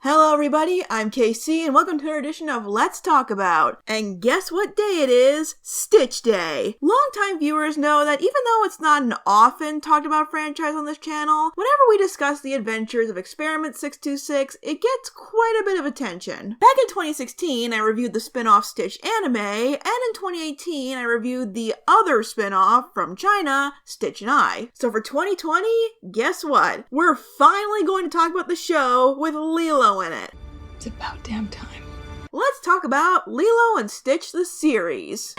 Hello everybody, I'm KC and welcome to our edition of Let's Talk About. And guess what day it is? Stitch Day. Longtime viewers know that even though it's not an often talked about franchise on this channel, whenever we discuss the adventures of Experiment 626, it gets quite a bit of attention. Back in 2016, I reviewed the spin-off Stitch anime, and in 2018, I reviewed the other spin-off from China, Stitch and I. So for 2020, guess what? We're finally going to talk about the show with Lilo in it. It's about damn time. Let's talk about Lilo and Stitch the Series.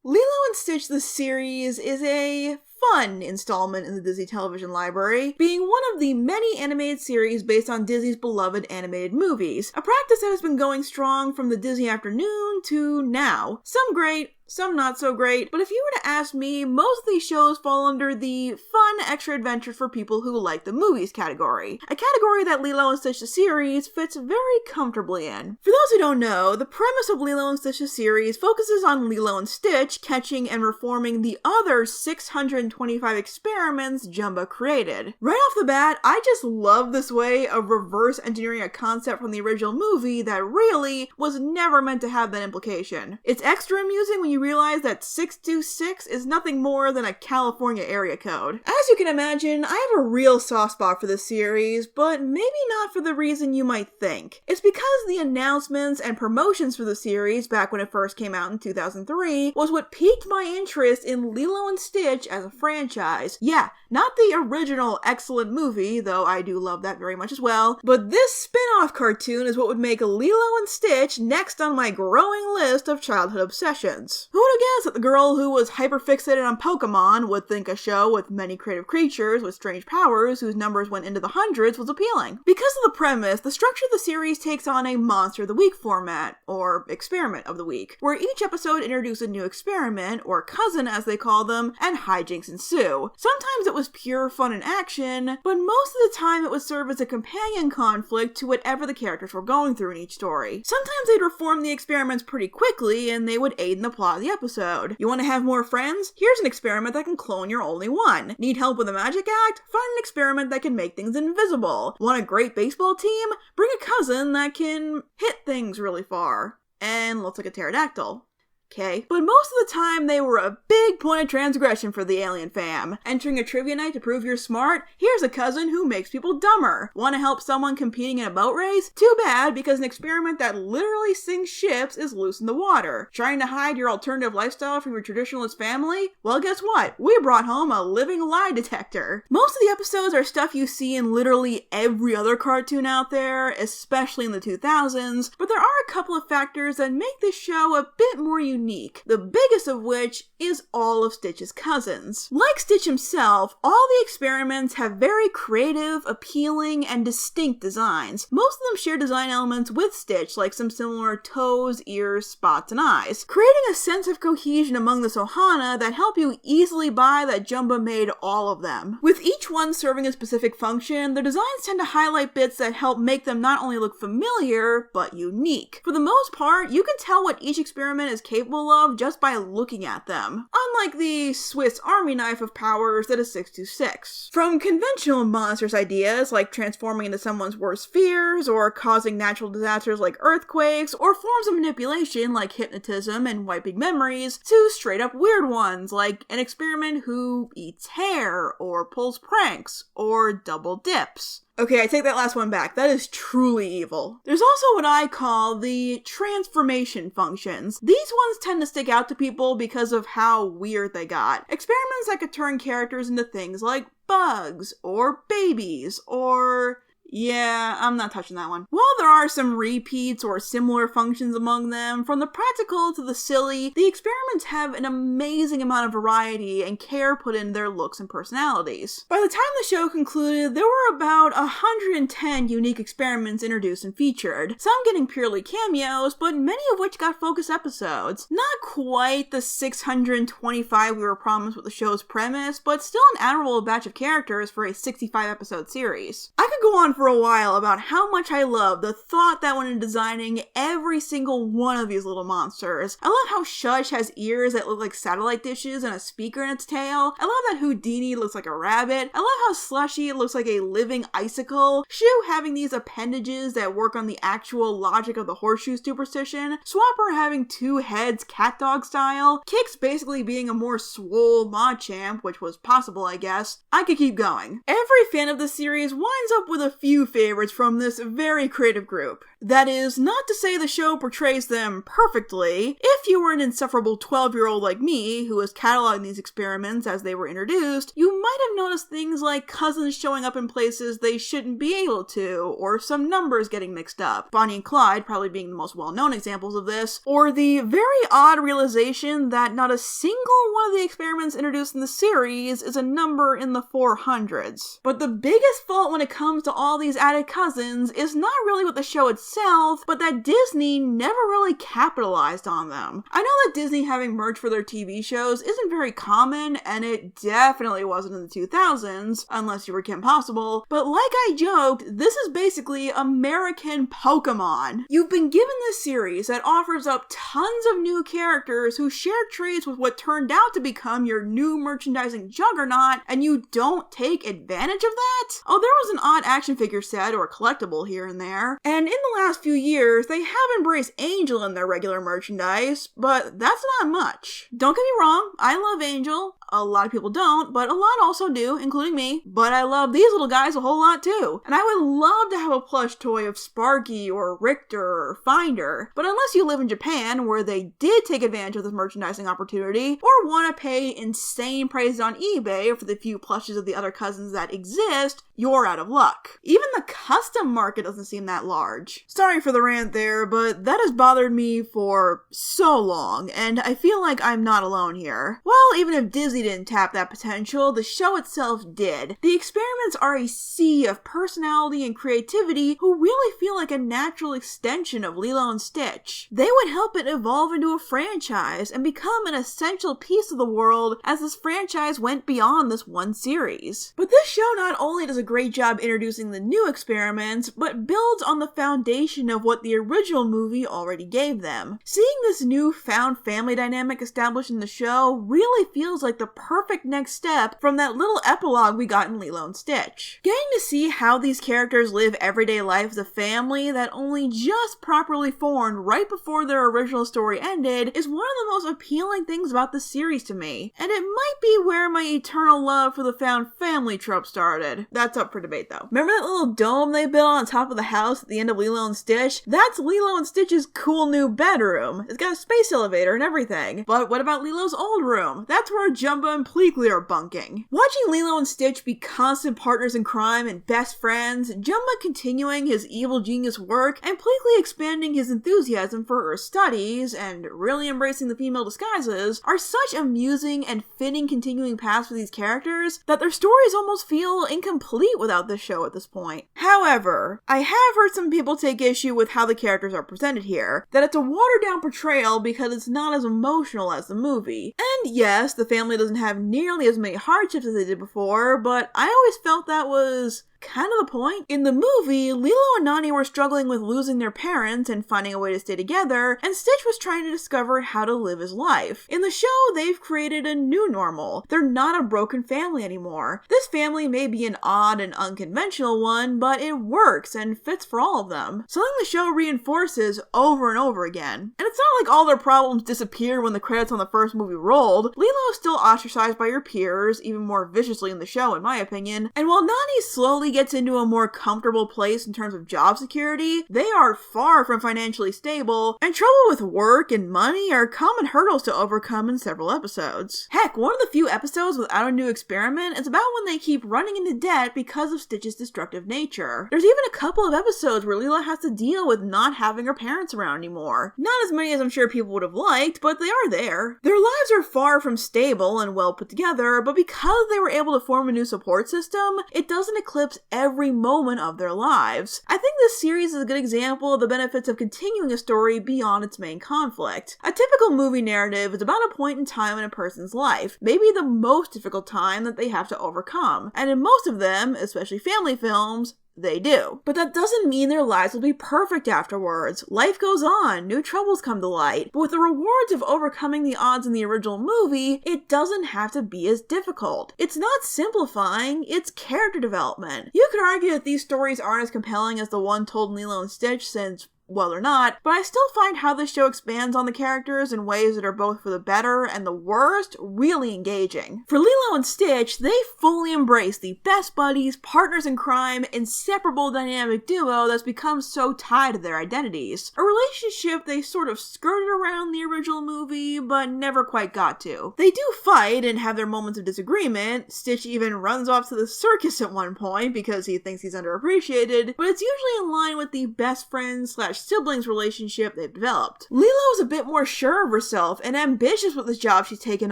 Lilo and Stitch the Series is a fun installment in the Disney television library, being one of the many animated series based on Disney's beloved animated movies, a practice that has been going strong from the Disney afternoon to now. Some great, some not so great, but if you were to ask me, most of these shows fall under the fun extra adventures for people who like the movies category, a category that Lilo and Stitch the Series fits very comfortably in. For those who don't know, the premise of Lilo and Stitch the Series focuses on Lilo and Stitch catching and reforming the other 625 experiments Jumba created. Right off the bat, I just love this way of reverse engineering a concept from the original movie that really was never meant to have that implication. It's extra amusing when you realize that 626 is nothing more than a California area code. As you can imagine, I have a real soft spot for this series, but maybe not for the reason you might think. It's because the announcements and promotions for the series back when it first came out in 2003 was what piqued my interest in Lilo and Stitch as a franchise. Yeah, not the original excellent movie, though I do love that very much as well, but this spin-off cartoon is what would make Lilo and Stitch next on my growing list of childhood obsessions. Who would have guessed that the girl who was hyper-fixated on Pokemon would think a show with many creative creatures with strange powers whose numbers went into the hundreds was appealing? Because of the premise, the structure of the series takes on a Monster of the Week format, or Experiment of the Week, where each episode introduced a new experiment, or cousin as they call them, and hijinks ensue. Sometimes it was pure fun and action, but most of the time it would serve as a companion conflict to whatever the characters were going through in each story. Sometimes they'd reform the experiments pretty quickly, and they would aid in the plot of the episode. You want to have more friends? Here's an experiment that can clone your only one. Need help with a magic act? Find an experiment that can make things invisible. Want a great baseball team? Bring a cousin that can hit things really far and looks like a pterodactyl. Okay. But most of the time, they were a big point of transgression for the alien fam. Entering a trivia night to prove you're smart? Here's a cousin who makes people dumber. Want to help someone competing in a boat race? Too bad, because an experiment that literally sinks ships is loose in the water. Trying to hide your alternative lifestyle from your traditionalist family? Well, guess what? We brought home a living lie detector. Most of the episodes are stuff you see in literally every other cartoon out there, especially in the 2000s, but there are a couple of factors that make this show a bit more unique, the biggest of which is all of Stitch's cousins. Like Stitch himself, all the experiments have very creative, appealing, and distinct designs. Most of them share design elements with Stitch, like some similar toes, ears, spots, and eyes, creating a sense of cohesion among the Sohana that help you easily buy that Jumba made all of them. With each one serving a specific function, their designs tend to highlight bits that help make them not only look familiar, but unique. For the most part, you can tell what each experiment is capable of just by looking at them, unlike the Swiss Army knife of powers that is 626. From conventional monstrous ideas like transforming into someone's worst fears, or causing natural disasters like earthquakes, or forms of manipulation like hypnotism and wiping memories, to straight up weird ones like an experiment who eats hair, or pulls pranks, or double dips. Okay, I take that last one back. That is truly evil. There's also what I call the transformation functions. These ones tend to stick out to people because of how weird they got. Experiments that could turn characters into things like bugs, or babies, or... yeah, I'm not touching that one. While there are some repeats or similar functions among them, from the practical to the silly, the experiments have an amazing amount of variety and care put into their looks and personalities. By the time the show concluded, there were about 110 unique experiments introduced and featured, some getting purely cameos, but many of which got focus episodes. Not quite the 625 we were promised with the show's premise, but still an admirable batch of characters for a 65 episode series. I could go on for a while about how much I love the thought that went into designing every single one of these little monsters. I love how Shush has ears that look like satellite dishes and a speaker in its tail. I love that Houdini looks like a rabbit. I love how Slushy looks like a living icicle. Shoe having these appendages that work on the actual logic of the horseshoe superstition. Swapper having two heads cat dog style. Kix basically being a more swole Machamp, which was possible, I guess. I could keep going. Every fan of the series winds up with a few favorites from this very creative group. That is not to say the show portrays them perfectly. If you were an insufferable 12-year-old like me, who was cataloging these experiments as they were introduced, you might have noticed things like cousins showing up in places they shouldn't be able to, or some numbers getting mixed up, Bonnie and Clyde probably being the most well-known examples of this, or the very odd realization that not a single one of the experiments introduced in the series is a number in the 400s. But the biggest fault when it comes to all these added cousins is not really with the show itself, but that Disney never really capitalized on them. I know that Disney having merch for their TV shows isn't very common, and it definitely wasn't in the 2000s, unless you were Kim Possible, but like I joked, this is basically American Pokemon. You've been given this series that offers up tons of new characters who share traits with what turned out to become your new merchandising juggernaut, and you don't take advantage of that? Oh, there was an odd action figure set or collectible here and there, and in the last few years, they have embraced Angel in their regular merchandise, but that's not much. Don't get me wrong, I love Angel. A lot of people don't, but a lot also do, including me. But I love these little guys a whole lot too. And I would love to have a plush toy of Sparky or Richter or Finder. But unless you live in Japan, where they did take advantage of this merchandising opportunity, or want to pay insane prices on eBay for the few plushes of the other cousins that exist, you're out of luck. Even the custom market doesn't seem that large. Sorry for the rant there, but that has bothered me for so long, and I feel like I'm not alone here. Well, even if Disney didn't tap that potential, the show itself did. The experiments are a sea of personality and creativity who really feel like a natural extension of Lilo and Stitch. They would help it evolve into a franchise and become an essential piece of the world as this franchise went beyond this one series. But this show not only does a great job introducing the new experiments, but builds on the foundation of what the original movie already gave them. Seeing this new found family dynamic established in the show really feels like the perfect next step from that little epilogue we got in Lilo and Stitch. Getting to see how these characters live everyday life as a family that only just properly formed right before their original story ended is one of the most appealing things about the series to me, and it might be where my eternal love for the found family trope started. That's up for debate though. Remember that little dome they built on top of the house at the end of Lilo and Stitch? That's Lilo and Stitch's cool new bedroom. It's got a space elevator and everything. But what about Lilo's old room? That's where Jumba and Pleakley are bunking. Watching Lilo and Stitch be constant partners in crime and best friends, Jumba continuing his evil genius work, and Pleakley expanding his enthusiasm for her studies and really embracing the female disguises are such amusing and fitting continuing paths for these characters that their stories almost feel incomplete without this show at this point. However, I have heard some people take issue with how the characters are presented here, that it's a watered down portrayal because it's not as emotional as the movie. And yes, the family doesn't have nearly as many hardships as they did before, but I always felt that was kind of the point. In the movie, Lilo and Nani were struggling with losing their parents and finding a way to stay together, and Stitch was trying to discover how to live his life. In the show, they've created a new normal. They're not a broken family anymore. This family may be an odd and unconventional one, but it works and fits for all of them. Something the show reinforces over and over again. And it's not like all their problems disappeared when the credits on the first movie rolled. Lilo is still ostracized by her peers, even more viciously in the show in my opinion, and while Nani slowly gets into a more comfortable place in terms of job security, they are far from financially stable, and trouble with work and money are common hurdles to overcome in several episodes. Heck, one of the few episodes without a new experiment is about when they keep running into debt because of Stitch's destructive nature. There's even a couple of episodes where Lilo has to deal with not having her parents around anymore. Not as many as I'm sure people would have liked, but they are there. Their lives are far from stable and well put together, but because they were able to form a new support system, it doesn't eclipse every moment of their lives. I think this series is a good example of the benefits of continuing a story beyond its main conflict. A typical movie narrative is about a point in time in a person's life, maybe the most difficult time that they have to overcome. And in most of them, especially family films, They do. But that doesn't mean their lives will be perfect afterwards. Life goes on, new troubles come to light. But with the rewards of overcoming the odds in the original movie, it doesn't have to be as difficult. It's not simplifying, it's character development. You could argue that these stories aren't as compelling as the one told in Lilo and Stitch since, well, they're not, but I still find how this show expands on the characters in ways that are both for the better and the worst really engaging. For Lilo and Stitch, they fully embrace the best buddies, partners in crime, inseparable dynamic duo that's become so tied to their identities. A relationship they sort of skirted around the original movie, but never quite got to. They do fight and have their moments of disagreement. Stitch even runs off to the circus at one point because he thinks he's underappreciated, but it's usually in line with the best friends / siblings relationship they've developed. Lilo is a bit more sure of herself and ambitious with this job she's taken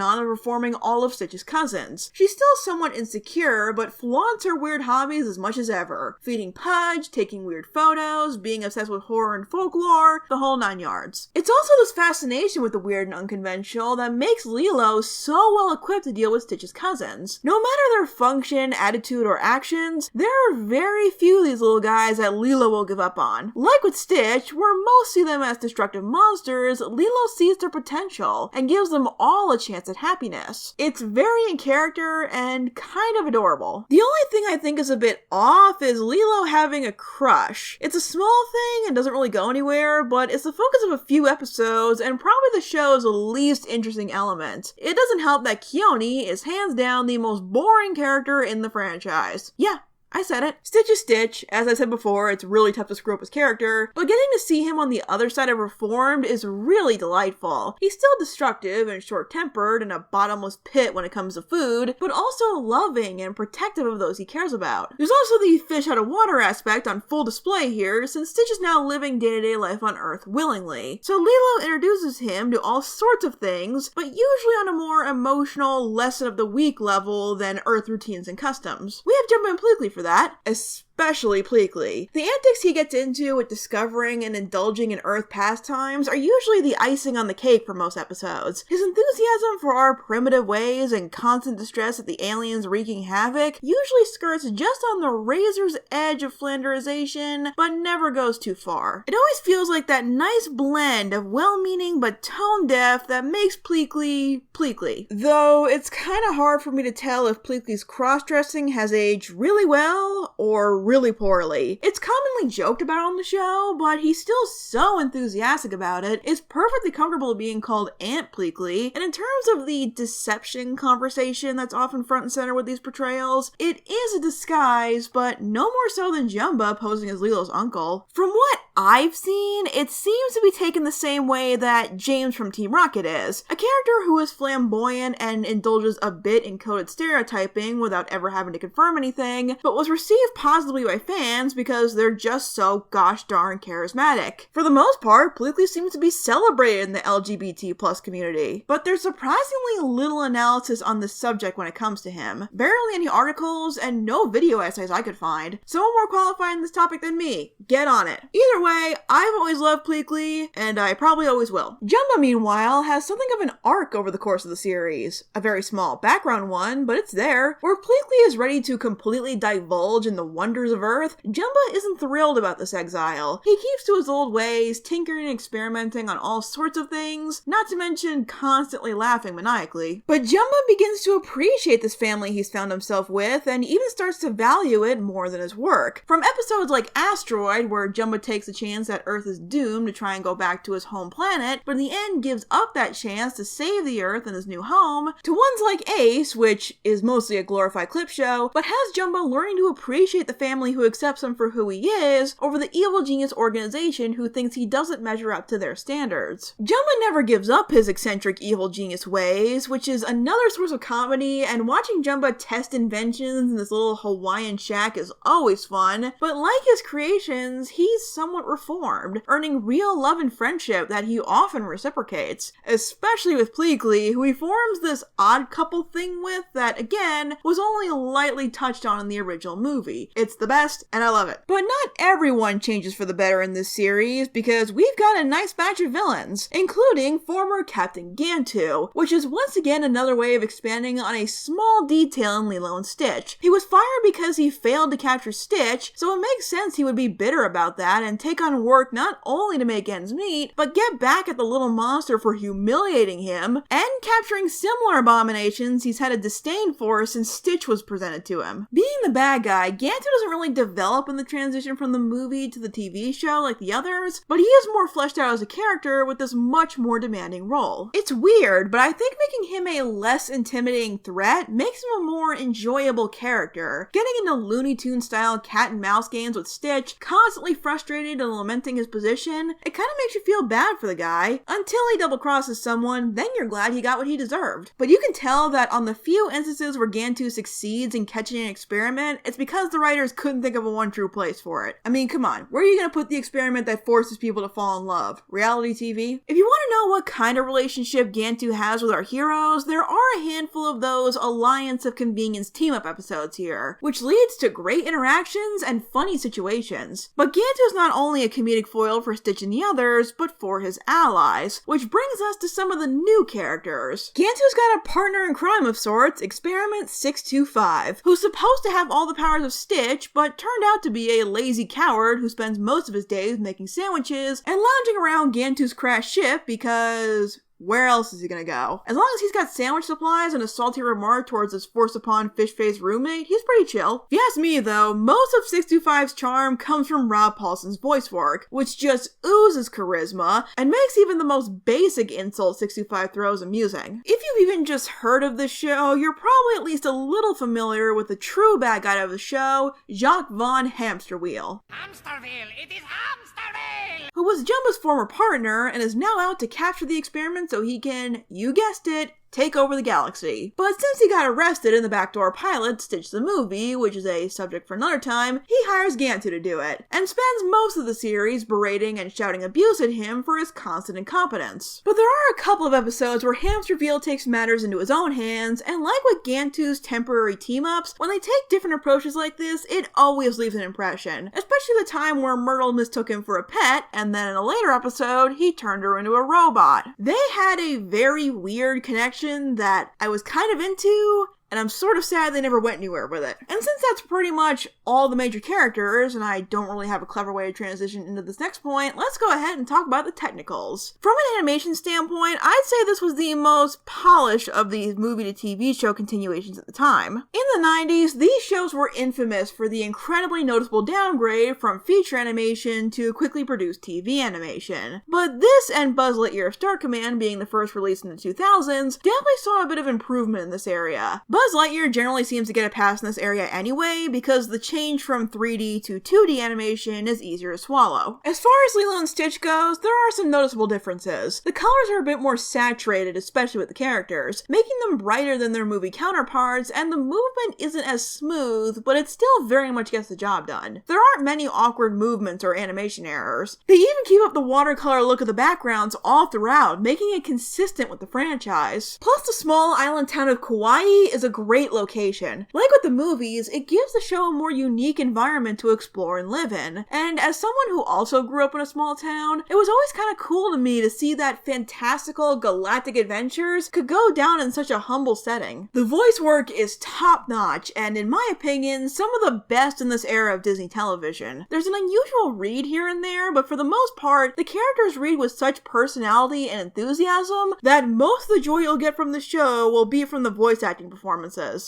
on of reforming all of Stitch's cousins. She's still somewhat insecure, but flaunts her weird hobbies as much as ever. Feeding Pudge, taking weird photos, being obsessed with horror and folklore, the whole 9 yards. It's also this fascination with the weird and unconventional that makes Lilo so well equipped to deal with Stitch's cousins. No matter their function, attitude, or actions, there are very few of these little guys that Lilo will give up on. Like with Stitch, where most see them as destructive monsters, Lilo sees their potential and gives them all a chance at happiness. It's very in character and kind of adorable. The only thing I think is a bit off is Lilo having a crush. It's a small thing and doesn't really go anywhere, but it's the focus of a few episodes and probably the show's least interesting element. It doesn't help that Keone is hands down the most boring character in the franchise. Yeah, I said it. Stitch is Stitch. As I said before, it's really tough to screw up his character, but getting to see him on the other side of Reformed is really delightful. He's still destructive and short-tempered and a bottomless pit when it comes to food, but also loving and protective of those he cares about. There's also the fish out of water aspect on full display here, since Stitch is now living day-to-day life on Earth willingly. So Lilo introduces him to all sorts of things, but usually on a more emotional, lesson of the week level than Earth routines and customs. We have Jumbo and Pleakley for that, especially Pleakley. The antics he gets into with discovering and indulging in Earth pastimes are usually the icing on the cake for most episodes. His enthusiasm for our primitive ways and constant distress at the aliens wreaking havoc usually skirts just on the razor's edge of Flanderization, but never goes too far. It always feels like that nice blend of well-meaning but tone-deaf that makes Pleakley Pleakley. Though it's kind of hard for me to tell if Pleakley's cross-dressing has aged really well or really poorly. It's commonly joked about on the show, but he's still so enthusiastic about it. It's perfectly comfortable being called Aunt Pleakley, and in terms of the deception conversation that's often front and center with these portrayals, it is a disguise, but no more so than Jumba posing as Lilo's uncle. From what I've seen, it seems to be taken the same way that James from Team Rocket is. A character who is flamboyant and indulges a bit in coded stereotyping without ever having to confirm anything, but was received positively by fans because they're just so gosh darn charismatic. For the most part, Pleakley seems to be celebrated in the LGBT+ community, but there's surprisingly little analysis on this subject when it comes to him. Barely any articles and no video essays I could find. Someone more qualified in this topic than me. Get on it. Either way, I've always loved Pleakley, and I probably always will. Jumba, meanwhile, has something of an arc over the course of the series. A very small background one, but it's there. Where Pleakley is ready to completely divulge in the wonders of Earth, Jumba isn't thrilled about this exile. He keeps to his old ways, tinkering and experimenting on all sorts of things, not to mention constantly laughing maniacally. But Jumba begins to appreciate this family he's found himself with, and even starts to value it more than his work. From episodes like Asteroid, where Jumba takes a chance that Earth is doomed to try and go back to his home planet, but in the end gives up that chance to save the Earth and his new home, to ones like Ace, which is mostly a glorified clip show, but has Jumba learning to appreciate the family who accepts him for who he is, over the evil genius organization who thinks he doesn't measure up to their standards. Jumba never gives up his eccentric evil genius ways, which is another source of comedy, and watching Jumba test inventions in this little Hawaiian shack is always fun, but like his creations, he's somewhat somewhat reformed, earning real love and friendship that he often reciprocates, especially with Pleakley, who he forms this odd couple thing with that, again, was only lightly touched on in the original movie. It's the best, and I love it. But not everyone changes for the better in this series, because we've got a nice batch of villains, including former Captain Gantu, which is once again another way of expanding on a small detail in Lilo and Stitch. He was fired because he failed to capture Stitch, so it makes sense he would be bitter about that and take on work not only to make ends meet, but get back at the little monster for humiliating him and capturing similar abominations he's had a disdain for since Stitch was presented to him. Being the bad guy, Gantu doesn't really develop in the transition from the movie to the TV show like the others, but he is more fleshed out as a character with this much more demanding role. It's weird, but I think making him a less intimidating threat makes him a more enjoyable character. Getting into Looney Tunes style cat and mouse games with Stitch, constantly frustrated and lamenting his position, it kind of makes you feel bad for the guy. Until he double crosses someone, then you're glad he got what he deserved. But you can tell that on the few instances where Gantu succeeds in catching an experiment, it's because the writers couldn't think of a one true place for it. I mean, come on, where are you gonna put the experiment that forces people to fall in love? Reality TV? If you want to know what kind of relationship Gantu has with our heroes, there are a handful of those Alliance of Convenience team-up episodes here, which leads to great interactions and funny situations. But Gantu's not only a comedic foil for Stitch and the others, but for his allies, which brings us to some of the new characters. Gantu's got a partner in crime of sorts, Experiment 625, who's supposed to have all the powers of Stitch, but turned out to be a lazy coward who spends most of his days making sandwiches and lounging around Gantu's crashed ship because where else is he gonna go? As long as he's got sandwich supplies and a salty remark towards his forced-upon fish-faced roommate, he's pretty chill. If you ask me, though, most of 625's charm comes from Rob Paulsen's voice work, which just oozes charisma and makes even the most basic insult 625 throws amusing. If you've even just heard of this show, you're probably at least a little familiar with the true bad guy of the show, Jacques von Hamsterwheel. Hamsterwheel! It is Hamsterwheel! Who was Jumbo's former partner and is now out to capture the experiment so he can, you guessed it, take over the galaxy. But since he got arrested in the backdoor pilot Stitch the Movie, which is a subject for another time, he hires Gantu to do it, and spends most of the series berating and shouting abuse at him for his constant incompetence. But there are a couple of episodes where Hamsterwheel takes matters into his own hands, and like with Gantu's temporary team-ups, when they take different approaches like this, it always leaves an impression, especially the time where Myrtle mistook him for a pet, and then in a later episode, he turned her into a robot. They had a very weird connection that I was kind of into, and I'm sort of sad they never went anywhere with it. And since that's pretty much all the major characters, and I don't really have a clever way to transition into this next point, let's go ahead and talk about the technicals. From an animation standpoint, I'd say this was the most polished of these movie to TV show continuations at the time. In the 90s, these shows were infamous for the incredibly noticeable downgrade from feature animation to quickly produced TV animation. But this and Buzz Lightyear Star Command being the first release in the 2000s, definitely saw a bit of improvement in this area. Buzz Lightyear generally seems to get a pass in this area anyway, because the change from 3D to 2D animation is easier to swallow. As far as Lilo and Stitch goes, there are some noticeable differences. The colors are a bit more saturated, especially with the characters, making them brighter than their movie counterparts, and the movement isn't as smooth, but it still very much gets the job done. There aren't many awkward movements or animation errors. They even keep up the watercolor look of the backgrounds all throughout, making it consistent with the franchise. Plus, the small island town of Kauai is a great location. Like with the movies, it gives the show a more unique environment to explore and live in. And as someone who also grew up in a small town, it was always kind of cool to me to see that fantastical galactic adventures could go down in such a humble setting. The voice work is top notch, and in my opinion, some of the best in this era of Disney television. There's an unusual read here and there, but for the most part, the characters read with such personality and enthusiasm that most of the joy you'll get from the show will be from the voice acting performances.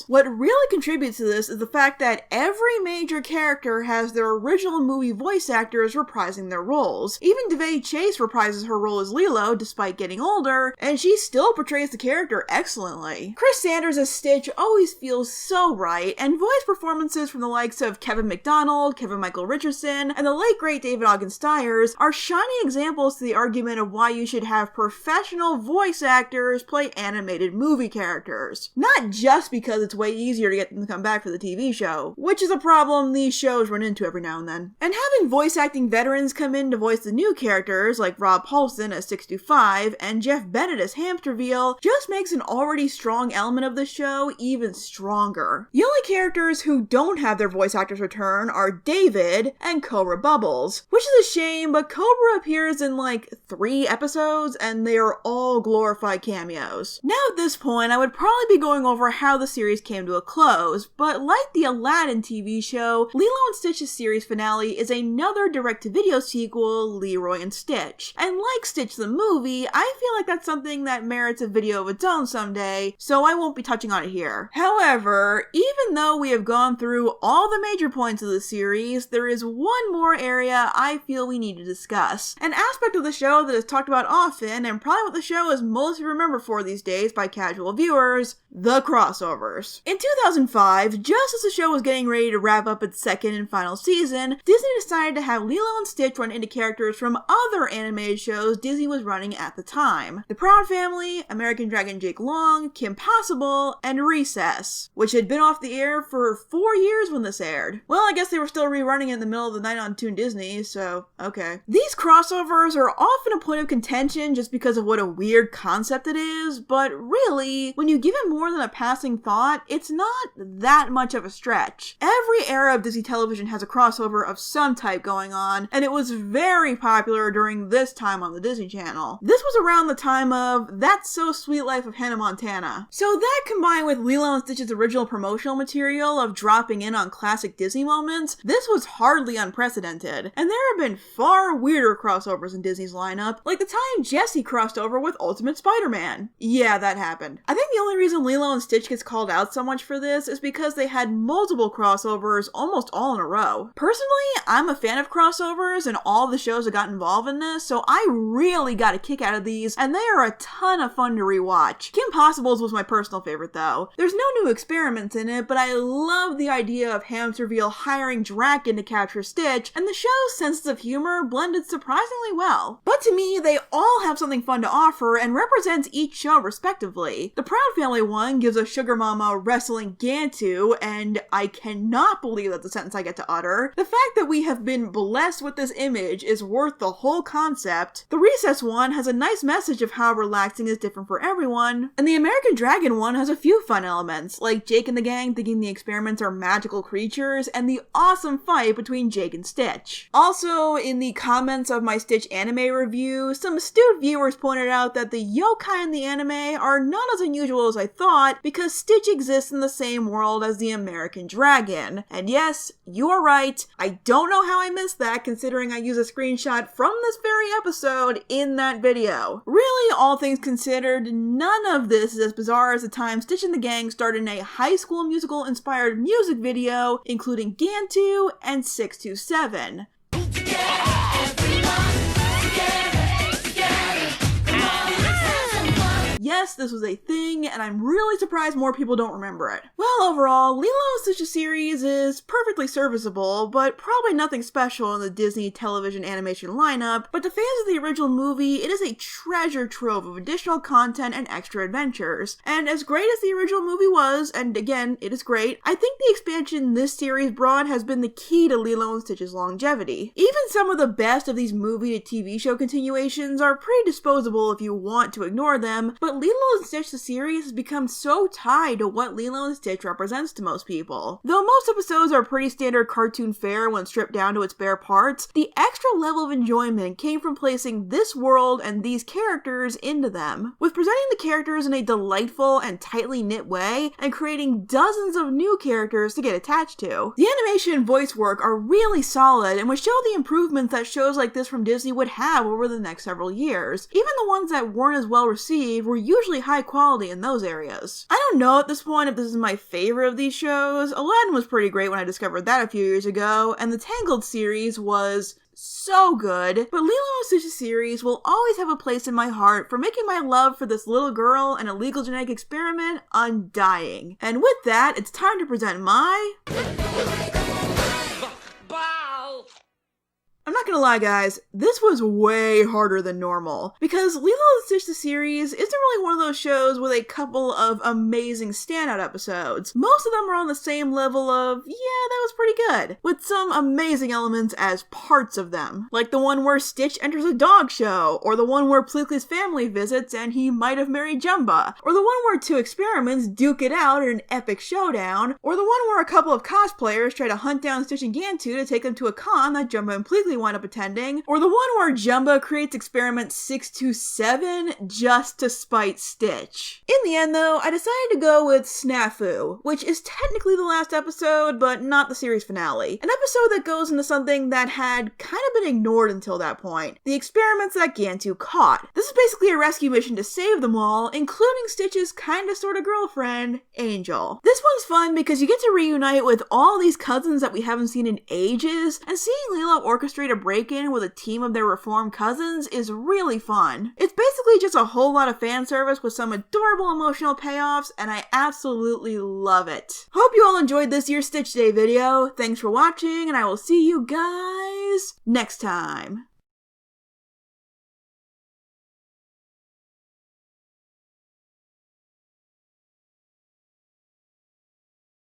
What really contributes to this is the fact that every major character has their original movie voice actors reprising their roles. Even Devay Chase reprises her role as Lilo despite getting older, and she still portrays the character excellently. Chris Sanders as Stitch always feels so right, and voice performances from the likes of Kevin McDonald, Kevin Michael Richardson, and the late great David Ogden Stiers are shining examples to the argument of why you should have professional voice actors play animated movie characters. Not just just because it's way easier to get them to come back for the TV show, which is a problem these shows run into every now and then. And having voice acting veterans come in to voice the new characters, like Rob Paulsen as 625 and Jeff Bennett as Hamsterville, just makes an already strong element of the show even stronger. The only characters who don't have their voice actors return are David and Cobra Bubbles, which is a shame, but Cobra appears in like 3 episodes and they are all glorified cameos. Now at this point, I would probably be going over how the series came to a close, but like the Aladdin TV show, Lilo and Stitch's series finale is another direct-to-video sequel, Leroy and Stitch. And like Stitch the movie, I feel like that's something that merits a video of its own someday, so I won't be touching on it here. However, even though we have gone through all the major points of the series, there is one more area I feel we need to discuss. An aspect of the show that is talked about often, and probably what the show is mostly remembered for these days by casual viewers, the crossovers. In 2005, just as the show was getting ready to wrap up its second and final season, Disney decided to have Lilo and Stitch run into characters from other animated shows Disney was running at the time. The Proud Family, American Dragon Jake Long, Kim Possible, and Recess, which had been off the air for 4 years when this aired. Well, I guess they were still rerunning it in the middle of the night on Toon Disney, so okay. These crossovers are often a point of contention just because of what a weird concept it is, but really, when you give it more than a passing thought, it's not that much of a stretch. Every era of Disney television has a crossover of some type going on, and it was very popular during this time on the Disney Channel. This was around the time of That's So Sweet Life of Hannah Montana. So that combined with Lilo and Stitch's original promotional material of dropping in on classic Disney moments, this was hardly unprecedented. And there have been far weirder crossovers in Disney's lineup, like the time Jessie crossed over with Ultimate Spider-Man. Yeah, that happened. I think the only reason Lilo and Stitch gets called out so much for this is because they had multiple crossovers almost all in a row. Personally, I'm a fan of crossovers and all the shows that got involved in this, so I really got a kick out of these, and they are a ton of fun to rewatch. Kim Possible's was my personal favorite though. There's no new experiments in it, but I love the idea of Hamsterville hiring Draken to capture Stitch, and the show's senses of humor blended surprisingly well. But to me, they all have something fun to offer and represents each show respectively. The Proud Family one gives a sugar mama wrestling Gantu, and I cannot believe that's a sentence I get to utter. The fact that we have been blessed with this image is worth the whole concept. The Recess one has a nice message of how relaxing is different for everyone, and the American Dragon one has a few fun elements, like Jake and the gang thinking the experiments are magical creatures, and the awesome fight between Jake and Stitch. Also, in the comments of my Stitch anime review, some astute viewers pointed out that the yokai in the anime are not as unusual as I thought, because Stitch exists in the same world as the American Dragon. And yes, you are right, I don't know how I missed that considering I use a screenshot from this very episode in that video. Really, all things considered, none of this is as bizarre as the time Stitch and the gang starred in a High School Musical inspired music video, including Gantu and 627. Yes, this was a thing, and I'm really surprised more people don't remember it. Well, overall, Lilo and Stitch the Series is perfectly serviceable, but probably nothing special in the Disney television animation lineup, but to fans of the original movie, it is a treasure trove of additional content and extra adventures. And as great as the original movie was, and again, it is great, I think the expansion this series brought has been the key to Lilo and Stitch's longevity. Even some of the best of these movie to TV show continuations are pretty disposable if you want to ignore them, but Lilo and Stitch the series has become so tied to what Lilo and Stitch represents to most people. Though most episodes are pretty standard cartoon fare when stripped down to its bare parts, the extra level of enjoyment came from placing this world and these characters into them. With presenting the characters in a delightful and tightly knit way, and creating dozens of new characters to get attached to. The animation and voice work are really solid and would show the improvements that shows like this from Disney would have over the next several years. Even the ones that weren't as well received were usually high quality in those areas. I don't know at this point if this is my favorite of these shows. Aladdin was pretty great when I discovered that a few years ago, and the Tangled series was so good, but Lilo and Stitch the Series will always have a place in my heart for making my love for this little girl and illegal genetic experiment undying. And with that, it's time to present my... I'm not gonna lie guys, this was way harder than normal, because Lilo Stitch the Series isn't really one of those shows with a couple of amazing standout episodes. Most of them are on the same level of, yeah, that was pretty good, with some amazing elements as parts of them. Like the one where Stitch enters a dog show, or the one where Pleakley's family visits and he might have married Jumba, or the one where two experiments duke it out in an epic showdown, or the one where a couple of cosplayers try to hunt down Stitch and Gantu to take them to a con that Jumba and Pleakley wind up attending, or the one where Jumba creates experiments 627 just to spite Stitch. In the end though, I decided to go with Snafu, which is technically the last episode, but not the series finale. An episode that goes into something that had kind of been ignored until that point. The experiments that Gantu caught. This is basically a rescue mission to save them all, including Stitch's kinda sorta girlfriend, Angel. This one's fun because you get to reunite with all these cousins that we haven't seen in ages, and seeing Lilo orchestrate a break-in with a team of their reformed cousins is really fun. It's basically just a whole lot of fan service with some adorable emotional payoffs, and I absolutely love it. Hope you all enjoyed this year's Stitch Day video. Thanks for watching, and I will see you guys next time.